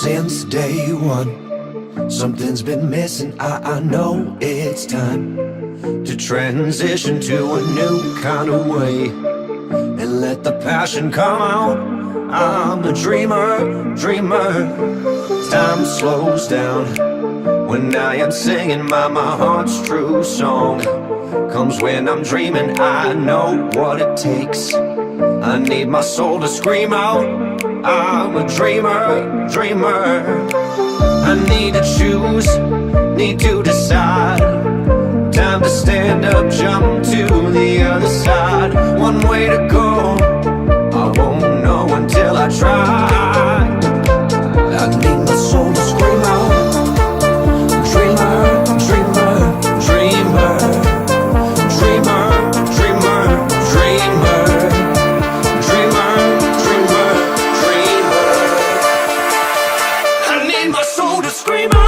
since day one. Something's been missing, I know it's time to transition to a new kind of way and let the passion come out. I'm a dreamer, dreamer. Time slows down when I am singing my heart's true song. Comes when I'm dreaming, I know what it takes. I need my soul to scream out. I'm a dreamer, dreamer. I need to choose, need to decide. Time to stand up, jump to the other side. One way to go, I won't know until I try. I need my soul to scream out. Dreamer, dreamer, dreamer. Dreamer, dreamer, dreamer. Dreamer, dreamer, dreamer. I need my soul to scream out.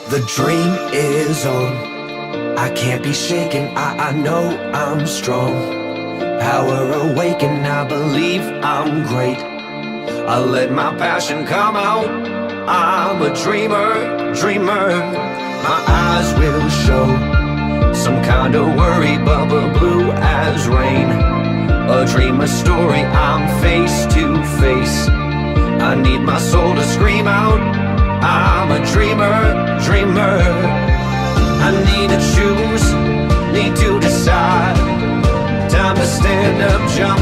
The dream is on. I can't be shaken, I know I'm strong. Power awaken, I believe I'm great. I let my passion come out. I'm a dreamer, dreamer. My eyes will show some kind of worry, bubble blue as rain. A dreamer story, I'm face to face. I need my soul to scream out. I'm a dreamer, dreamer. I need to choose, need to decide. Time to stand up, jump